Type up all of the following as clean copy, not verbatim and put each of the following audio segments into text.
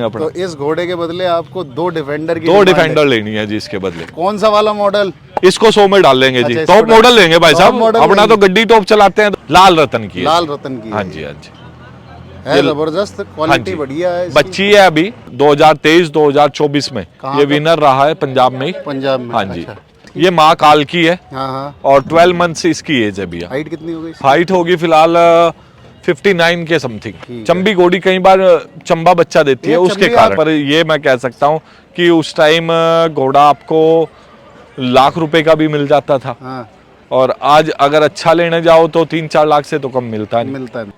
तो इस घोड़े के बदले आपको दो डिफेंडर लेनी है जी। इसके बदले कौन सा वाला मॉडल? इसको 100 में डाल लेंगे जी। अच्छा, टॉप मॉडल लेंगे भाई साहब, अपना तो गड्डी टॉप चलाते हैं। लाल रतन की, लाल रतन की। हाँ जी, हाँ जी, है जबरदस्त, क्वालिटी बढ़िया है। बच्ची है अभी 2023-2024 में ये विनर रहा है पंजाब में ही। पंजाब में, हाँ जी। अच्छा। ये माँ काल की है। हाँ। और 12 मंथ्स इसकी एज है भैया। हाइट कितनी हो गई? हाइट होगी फिलहाल 59 के समथिंग। चंबी घोड़ी कई बार चंबा बच्चा देती है, उसके कारण पर ये मैं कह सकता हूँ कि उस टाइम घोड़ा आपको लाख रुपए का भी मिल जाता था। हाँ। और आज अगर अच्छा लेने जाओ तो 3-4 लाख से तो कम मिलता नहीं।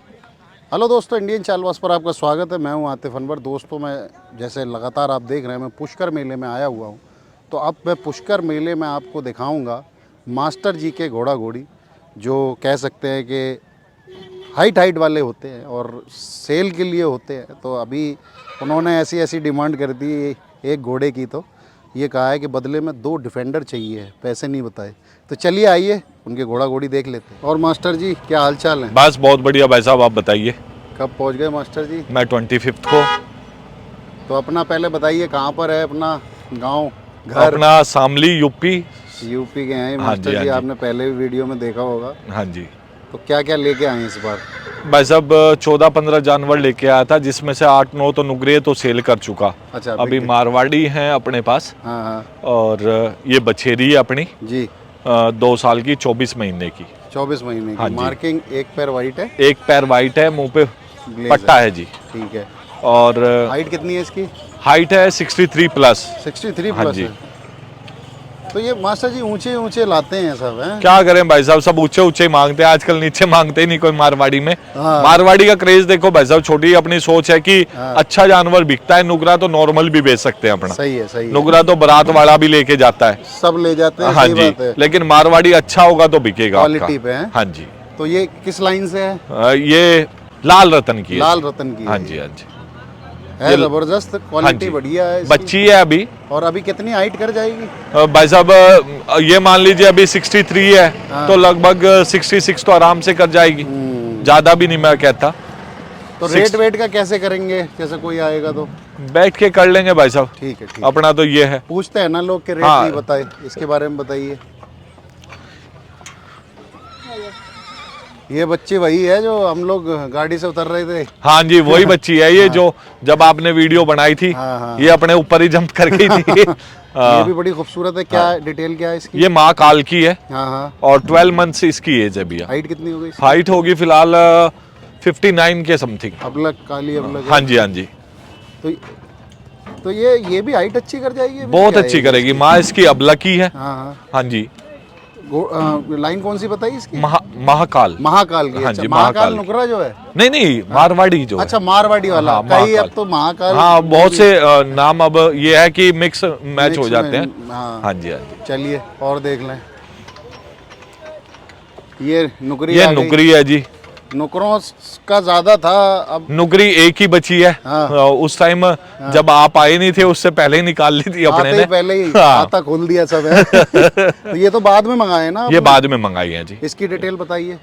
हेलो दोस्तों, इंडियन चालबाज पर आपका स्वागत है। मैं हूं आतिफ अनवर। दोस्तों, मैं जैसे लगातार आप देख रहे हैं, मैं पुष्कर मेले में आया हुआ हूं। तो अब मैं पुष्कर मेले में आपको दिखाऊंगा मास्टर जी के घोड़ा घोड़ी, जो कह सकते हैं कि हाइट वाले होते हैं और सेल के लिए होते हैं। तो अभी उन्होंने ऐसी डिमांड कर दी एक घोड़े की, तो ये कहा है कि बदले में 2 डिफेंडर चाहिए, पैसे नहीं बताए। तो चलिए आइए उनके घोड़ा घोड़ी देख लेते हैं। और मास्टर जी, क्या हाल चाल है? बस बहुत बढ़िया भाई साहब, आप बताइए। कब पहुंच गए मास्टर जी? मैं 25 को। तो अपना पहले बताइए, कहाँ पर है अपना गांव घर? अपना शामली, यूपी के हैं हाँ मास्टर जी। हाँ आपने पहले भी वीडियो में देखा होगा। हाँ जी। तो क्या क्या लेके आए इस बार? भाई साहब 14-15 जानवर लेके आया था, जिसमें से 8-9 तो नुगरे तो सेल कर चुका। अच्छा, अभी मारवाड़ी हैं अपने पास। हाँ। और ये बछेरी है अपनी जी, 2 साल की, 24 महीने की। 24 महीने की। हाँ जी। मार्किंग एक पैर वाइट है, एक पैर वाइट है, मुंह पे पट्टा है जी। ठीक है। और हाइट कितनी है इसकी? हाइट है 63 प्लस। 63 हाँ प्लस जी। है। तो ये मास्टर जी ऊंचे लाते हैं सब, हैं? क्या करें भाई साहब, सब ऊंचे ही मांगते हैं आजकल, नीचे मांगते ही नहीं कोई मारवाड़ी में। हाँ। मारवाड़ी का क्रेज देखो भाई साहब, छोटी अपनी सोच है कि अच्छा जानवर बिकता है। नुगरा तो नॉर्मल भी बेच सकते हैं अपना। सही है। नुगरा तो बारात वाला भी लेके जाता है, सब ले जाते हैं। हाँ सही जी। बात है। लेकिन मारवाड़ी अच्छा होगा तो बिकेगा, क्वालिटी पे है। हाँ जी। तो ये किस लाइन से है? ये लाल रतन की है। लाल रतन की? हाँ जी, हाँ जी। है जबरदस्त, क्वालिटी बढ़िया है इसकी। बच्ची है अभी। और अभी कितनी हाइट कर जाएगी? भाई साहब ये मान लीजिए अभी 63 है। हाँ। तो लगभग 66 तो आराम से कर जाएगी, ज्यादा भी नहीं मैं कहता। तो रेट वेट का कैसे करेंगे, जैसे कोई आएगा तो? बैठ के कर लेंगे भाई साहब। ठीक है, ठीक। अपना तो ये है, पूछते हैं ना लोग के रेट हाँ। नहीं बताए, इसके बारे में बताइए। ये बच्ची वही है जो हम लोग गाड़ी से उतर रहे थे? हाँ जी, वही बच्ची है ये। हाँ। जो जब आपने वीडियो बनाई थी, हाँ। ये अपने ऊपर ही जंप करके थी। ये भी बड़ी खूबसूरत है। क्या डिटेल क्या है इसकी? ये माँ काल की है। हाँ। और 12 मंथ्स इसकी एज है भैया। हाइट कितनी हो गई? हाइट होगी फिलहाल 59 के समथिंग। अबलग काली अबलग? हाँ जी, हाँ जी। तो ये भी हाइट अच्छी कर जाएगी? बहुत अच्छी करेगी। माँ इसकी अबलग की है। हाँ जी। लाइन कौन सी बताई इसकी? महाकाल। महाकाल की? हाँ जी। महाकाल नुकरा जो है? नहीं, मारवाड़ी जो। अच्छा, मारवाड़ी वाला। हाँ, कई अब तो महाकाल। हाँ, बहुत से नाम अब ये है कि मिक्स मैच हो जाते हैं। हाँ जी, हाँ जी। चलिए और देख लें। ये नुकरी है जी। नुकरों का ज्यादा था, अब नुकरी एक ही बची है। हाँ। उस टाइम जब आप आए नहीं थे, उससे पहले ही निकाल ली थी अपने ने। पहले ही हाँ। आता खोल दिया सब है। तो ये तो बाद में मंगाए ना? ये बाद में मंगाई है जी। इसकी डिटेल बताइए।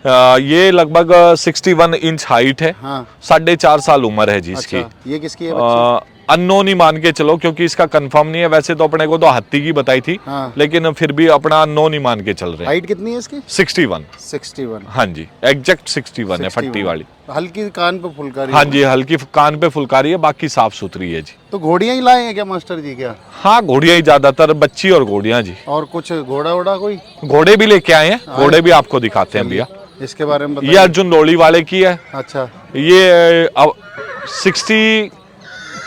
ये लगभग 61 इंच हाइट है। हाँ। 4.5 साल उम्र है जी इसकी। अच्छा, ये किसकी है? अननोन ही मान के चलो, क्योंकि इसका कंफर्म नहीं है। वैसे तो अपने को तो हाथी की बताई थी। हाँ। लेकिन फिर भी अपना अननोन ही मान के चल रहे हैं। हाइट कितनी है इसकी? 61। हाँ जी, एग्जैक्ट 61 है, फट्टी वाली। हल्की कान पे फुलकारी? हाँ जी, हल्की कान पे फुलकारी है, बाकी साफ सुथरी है जी। तो घोड़ियां ही लाए हैं क्या मास्टर जी? क्या? हाँ, घोड़ियां ही ज्यादातर, बच्ची और घोड़ियां जी। और कुछ घोड़ा कोई? घोड़े भी लेके आए हैं, घोड़े भी आपको दिखाते हैं भैया। इसके बारे में बताइए। ये अर्जुन रोली वाले की है। अच्छा। ये 60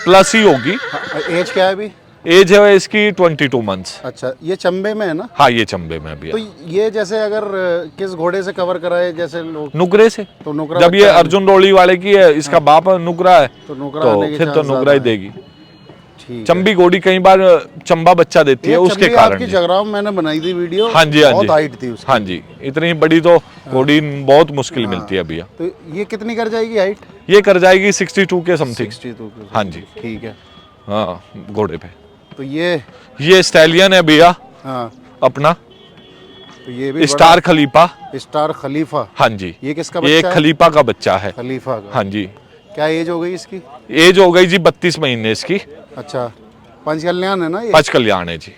प्लस ही होगी। एज क्या है अभी? एज है इसकी 22 मंथ्स। अच्छा, ये चंबे में है ना? हाँ, ये चंबे में भी है। तो ये जैसे अगर किस घोड़े से कवर कराए, जैसे लोग? नुकरे से। तो नुकरा जब ये अर्जुन रोली वाले की है, इसका बाप नुकरा है, तो फिर तो नुकरा ही देगी। चंबी घोड़ी कई बार चंबा बच्चा देती है, उसके कारण। आपकी जगराव मैंने बनाई थी वीडियो। हाँ जी, हाँ जी। बहुत हाइट थी उसकी। हाँ जी, इतनी बड़ी तो घोड़ी बहुत मुश्किल मिलती है भैया। तो ये कितनी कर जाएगी हाइट? ये कर जाएगी 62 के समथिंग। 62 के? हाँ जी, ठीक है। हाँ, घोड़े पे। तो ये स्टैलियन है भैया। हाँ। अपना तो ये भी स्टार खलीफा। स्टार खलीफा? हाँ जी। ये किसका बच्चा है? ये खलीफा का बच्चा है। खलीफा का? हाँ जी। क्या एज हो गई इसकी? एज हो गई जी 32 महीने इसकी। अच्छा, पंच कल्याण है ना ये? पच कल्याण है जी।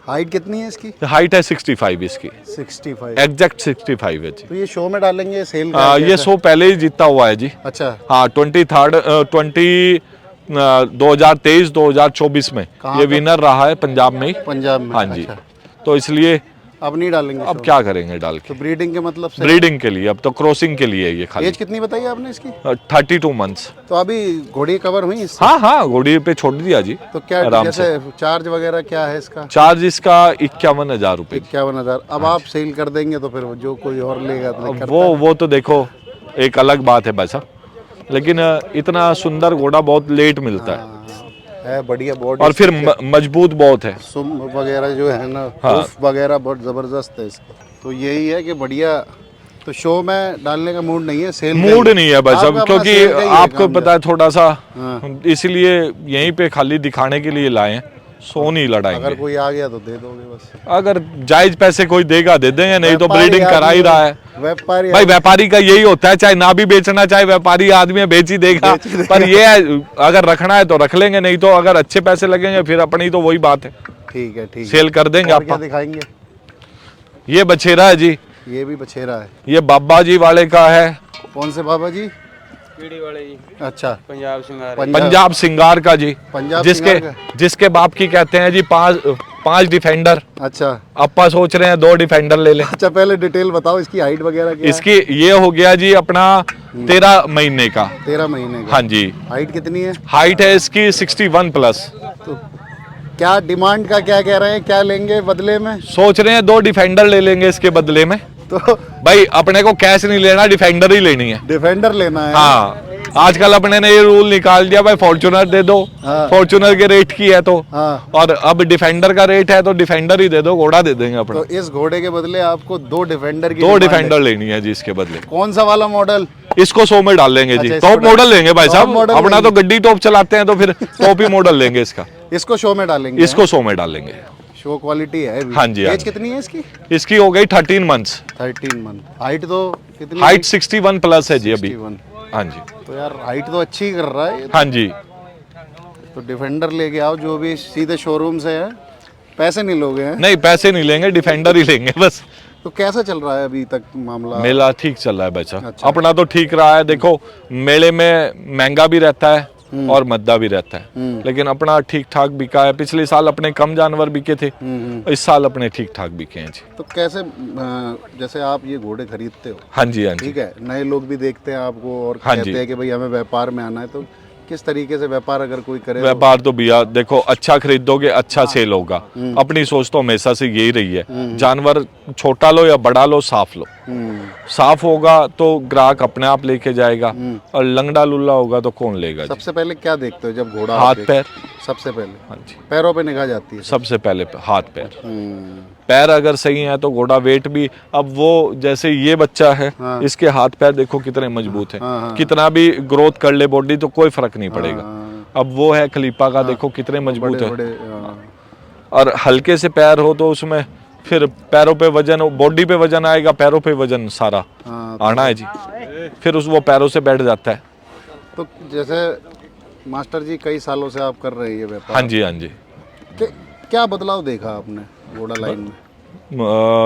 हाइट कितनी है इसकी? हाइट है 65 इसकी, 65। एग्जैक्ट 65 है जी। तो ये शो में डालेंगे, सेल का है ये कैसा? शो पहले ही जीता हुआ है जी। अच्छा, हाँ 2023-2024 में कहाँ ये का? विनर रहा है पंजाब में ही। पंजाब में। हाँ जी। अच्छा, तो इसलिए अब नहीं डालेंगे अब show क्या करेंगे डाल में? के, तो ब्रीडिंग के मतलब से? ब्रीडिंग के लिए, अब तो क्रॉसिंग के लिए ये खाली। एज कितनी बताई आपने इसकी? 32 मंथ्स। तो अभी घोड़ी कवर हुई इससे? हाँ हाँ घोड़ी पे छोड़ दिया जी। तो क्या आराम से। जैसे चार्ज वगैरह क्या है इसका? चार्ज इसका 51,000 रुपये। 51,000। अब आप सेल कर देंगे तो फिर जो कोई और लेगा तो करता वो तो देखो एक अलग बात है भाई साहब, लेकिन इतना सुंदर घोड़ा बहुत लेट मिलता है बढ़िया बॉडी और फिर मजबूत बहुत है। सुम वगैरह जो है ना, हाँ। हुफ वगैरह बहुत जबरदस्त है इसका। तो यही है कि बढ़िया। तो शो में डालने का मूड नहीं है, सेल मूड नहीं है भाई साहब, आपका अपना क्योंकि सेल का ही है आपको काम पता है थोड़ा सा, हाँ। इसलिए यहीं पे खाली दिखाने के लिए लाए हैं, सो नहीं अगर लड़ाएंगे। कोई आ गया तो दे दोगे बस? अगर जायज पैसे कोई देगा दे देंगे, नहीं तो व्यापारी ब्रीडिंग करा ही आदमी रहा है। व्यापारी भाई व्यापारी का यही होता है, चाहे ना भी बेचना चाहे व्यापारी आदमी है, बेच ही देगा। पर ये है, अगर रखना है तो रख लेंगे, नहीं तो अगर अच्छे पैसे लगेंगे फिर अपनी तो वही बात है, ठीक है, ठीक है। सेल कर देंगे और क्या आप। दिखाएंगे? ये बछेरा है जी, ये भी बछेरा है। ये बाबा जी वाले का है। कौन से बाबा जी? पीढ़ी वाले जी, अच्छा, पंजाब सिंगार। पंजाब सिंगार का जी, पंजाब जिसके सिंगार जिसके बाप की कहते हैं जी पांच डिफेंडर। अच्छा अपा सोच रहे हैं 2 डिफेंडर ले लें। अच्छा, पहले डिटेल बताओ इसकी हाइट वगैरह क्या इसकी ये हो गया जी अपना 13 महीने का। 13 महीने का। हाँ जी। हाइट कितनी है? हाइट है इसकी 61 प्लस। तो क्या डिमांड का क्या कह रहे हैं, क्या लेंगे बदले में? सोच रहे हैं 2 डिफेंडर ले लेंगे इसके बदले में। तो भाई अपने को कैश नहीं लेना, डिफेंडर ही लेनी है। डिफेंडर लेना है। हाँ आजकल अपने ने ये रूल निकाल दिया भाई, फॉर्च्यूनर दे दो, हाँ। फॉर्च्यूनर के रेट की है तो, हाँ। और अब डिफेंडर का रेट है तो डिफेंडर ही दे दो, घोड़ा दे देंगे अपना। तो इस घोड़े के बदले आपको 2 डिफेंडर की 2 डिमांड डिफेंडर है। लेनी है जी इसके बदले। कौन सा वाला मॉडल? इसको 100 में डाल लेंगे जी। अच्छा, इसको टॉप मॉडल लेंगे भाई टॉप साहब, मॉडल अपना तो लेंगे। गड्डी टॉप चलाते हैं तो फिर टॉप ही मॉडल लेंगे इसका। इसको शो में डालेंगे? इसको 100 में डाल लेंगे। शो क्वालिटी है भी। हाँ जी, हाँ एज जी। कितनी है इसकी? इसकी हो गई 13 मंथ्स। 13 मंथ। हाइट तो कितनी? हाइट 61 प्लस है जी अभी। 61। हाँ जी, तो यार हाइट तो अच्छी कर रहा है। हाँ जी। तो डिफेंडर लेके आओ, जो भी सीधे शोरूम से है। पैसे नहीं लोगे हैं? नहीं पैसे नहीं लेंगे, डिफेंडर ही लेंगे बस। तो कैसा चल रहा है अभी तक मामला? मेला ठीक चल रहा है बच्चा। अच्छा। अपना तो ठीक रहा है। देखो मेले में महंगा भी रहता है और मद्दा भी रहता है, लेकिन अपना ठीक ठाक बिका है। पिछले साल अपने कम जानवर बिके थे, इस साल अपने ठीक ठाक बिके हैं जी। तो कैसे जैसे आप ये घोड़े खरीदते हो, हाँ जी, हाँ जी। ठीक है, नए लोग भी देखते हैं आपको और हाँ कहते जी। हैं कि भाई हमें व्यापार में आना है, तो किस तरीके से व्यापार अगर कोई करे? व्यापार तो भैया देखो, अच्छा खरीदोगे अच्छा सेल होगा। अपनी सोच तो हमेशा से यही रही है, जानवर छोटा लो या बड़ा लो, साफ लो। साफ होगा तो ग्राहक अपने आप लेके जाएगा, और लंगड़ा लुल्ला होगा तो कौन लेगा जी। सबसे पहले क्या देखते हो जब घोड़ा हाथ पैर। सबसे पहले हाँ जी, पैरों पे निगाह जाती है? सबसे पहले हाथ पैर। पैर अगर सही है तो घोड़ा वेट भी, अब वो जैसे ये बच्चा है, हाँ। इसके हाथ पैर देखो कितने मजबूत है। हाँ, हाँ। कितना भी ग्रोथ कर ले बॉडी तो कोई फर्क नहीं पड़ेगा। हाँ। अब वो है खलीफा का, देखो कितने मजबूत बड़े है। बड़े और हल्के से पैर हो तो उसमें फिर पैरों पे वजन, बॉडी पे वजन आएगा, पैरों पे वजन सारा आना है जी, फिर वो पैरों से बैठ जाता है। तो जैसे मास्टर जी कई सालों से आप कर रहे हैं ये व्यापार, हाँ जी, हाँ जी। क्या बदलाव देखा आपने घोड़ा लाइन में?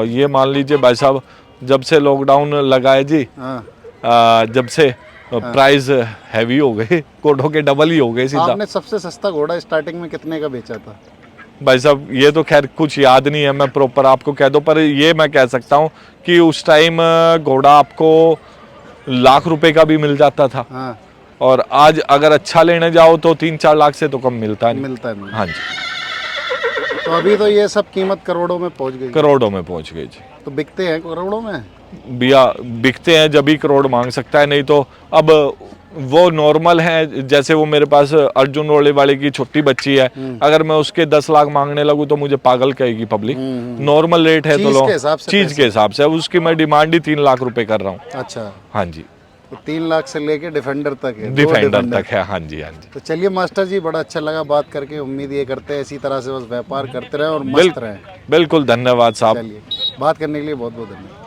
ये मान लीजिए भाई साहब, जब से लॉकडाउन लगा है जी, हाँ। जब से प्राइस हैवी हो गए, घोड़ों के डबल ही हो गए सीधा। आपने सबसे सस्ता घोड़ा स्टार्टिंग में कितने का बेचा था? भाई साहब ये तो खैर कुछ याद नहीं है, मैं प्रॉपर आपको कह दूं, पर ये मैं कह सकता हूँ कि उस टाइम घोड़ा आपको लाख रुपए का भी मिल जाता था। हाँ। और आज अगर अच्छा लेने जाओ तो 3-4 लाख से तो कम मिलता नहीं। मिलता नहीं। हाँ जी, तो अभी तो ये सब कीमत करोड़ों में पहुंच गई। करोड़ों में पहुंच गए जी। तो बिकते हैं करोड़ों में? बिया बिकते हैं जब ही करोड़ मांग सकता है, नहीं तो अब वो नॉर्मल है। जैसे वो मेरे पास अर्जुन रोले वाले की छोटी बच्ची है, अगर मैं उसके 10 लाख मांगने लगूं तो मुझे पागल कहेगी पब्लिक। नॉर्मल रेट है तो लो, चीज के हिसाब से। अब उसकी मैं डिमांड ही 3 लाख रुपए कर रहा हूँ। अच्छा, हाँ जी, तो 3 लाख से लेके डिफेंडर तक है? डिफेंडर तक है। हाँ जी, हाँ जी। तो चलिए मास्टर जी, बड़ा अच्छा लगा बात करके। उम्मीद ये करते हैं इसी तरह से बस व्यापार करते रहें और मस्त रहें। बिल्कुल, धन्यवाद साहब। चलिए, बात करने के लिए बहुत बहुत धन्यवाद।